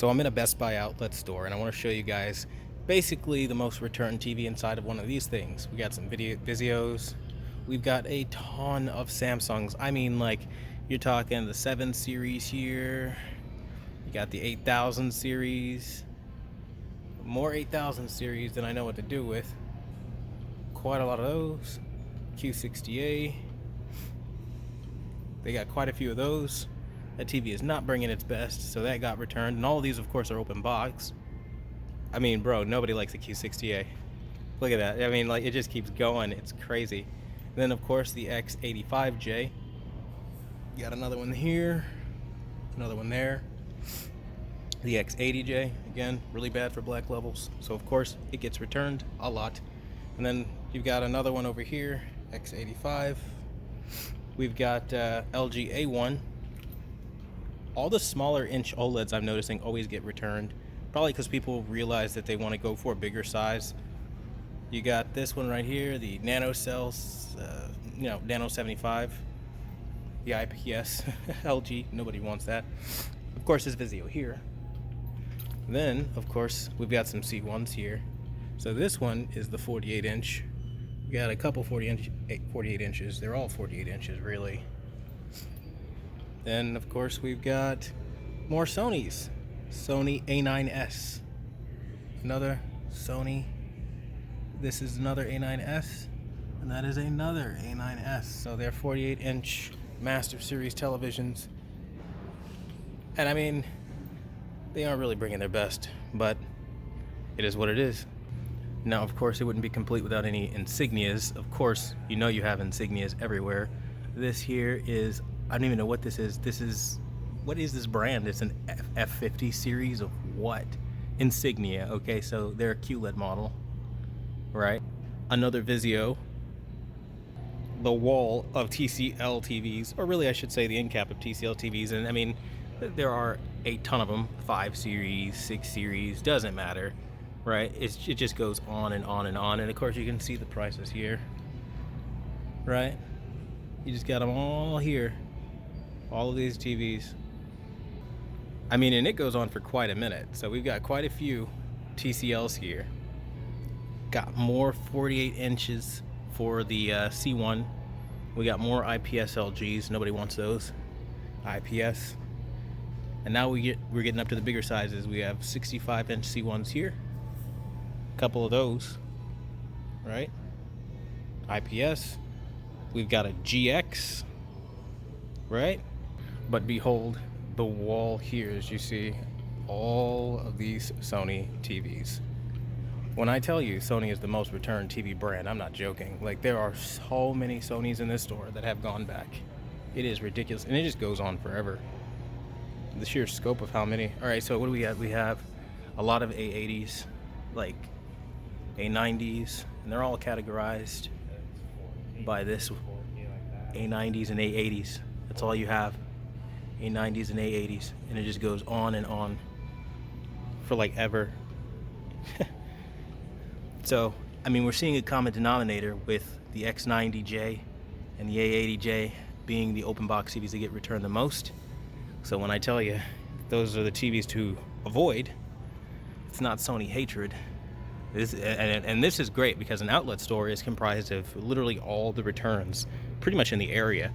So I'm in a Best Buy outlet store and I want to show you guys basically the most returned TV inside of one of these things. We got some Vizios. We've got a ton of Samsungs. I mean, like, you're talking the 7 series here. You got the 8000 series. More 8000 series than I know what to do with. Quite a lot of those. Q60A. They got quite a few of those. That TV is not bringing its best, so that got returned. And all of these, of course, are open box. I mean, bro, nobody likes a Q60A. Look at that. I mean, like, it just keeps going. It's crazy. And then, of course, the X85J. You got another one here. Another one there. The X80J, again, really bad for black levels. So, of course, it gets returned a lot. And then you've got another one over here, X85. We've got LG A1. All the smaller inch OLEDs I'm noticing always get returned. Probably because people realize that they want to go for a bigger size. You got this one right here, the Nano Cells, Nano 75. The IPS LG, nobody wants that. Of course, this Vizio here. Then, of course, we've got some C1s here. So this one is the 48 inch. We got a couple 48 inches. They're all 48 inches, really. Then, of course, we've got more Sonys. Sony A9S. Another Sony. This is another A9S. And that is another A9S. So they're 48 inch Master Series televisions. And I mean, they aren't really bringing their best, but it is what it is. Now, of course, it wouldn't be complete without any insignias. Of course, you know you have insignias everywhere. This here is, I don't even know what this is. What is this brand? It's an F50 series of what? Insignia. Okay, so they're a QLED model, right? Another Vizio. The wall of TCL TVs, or really I should say the end cap of TCL TVs. And I mean, there are a ton of them. 5 series, 6 series, doesn't matter, right? It just goes on and on and on. And of course you can see the prices here, right? You just got them all here. All of these TVs. I mean, and it goes on for quite a minute. So we've got quite a few TCLs here. Got more 48 inches for the C1. We got more IPS LGs. Nobody wants those. IPS. And now we're getting up to the bigger sizes. We have 65 inch C1s here. A couple of those, right? IPS. We've got a GX, right? But behold, the wall here, as you see, all of these Sony TVs. When I tell you Sony is the most returned TV brand, I'm not joking. Like, there are so many Sonys in this store that have gone back. It is ridiculous, and it just goes on forever. The sheer scope of how many. All right, so what do we have? We have a lot of A80s, like A90s, and they're all categorized by this A90s and A80s. That's all you have. A90s and A80s, and it just goes on and on for like ever. So, I mean, we're seeing a common denominator with the X90J and the A80J being the open box TVs that get returned the most. So when I tell you those are the TVs to avoid, it's not Sony hatred. This is great because an outlet store is comprised of literally all the returns pretty much in the area.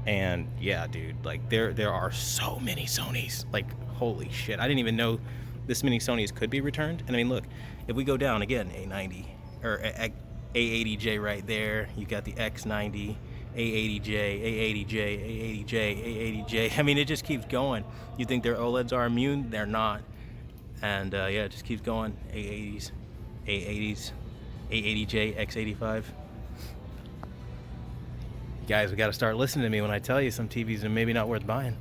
And yeah, dude, like there are so many Sonys. Like, holy shit. I didn't even know this many Sonys could be returned. And I mean, look, if we go down again, A90 or A80J right there, you got the X90, A80J, A80J, A80J, A80J. I mean, it just keeps going. You think their OLEDs are immune? They're not. And yeah, it just keeps going. A80s, A80s, A80J, X85. Guys, we got to start listening to me when I tell you some TVs are maybe not worth buying.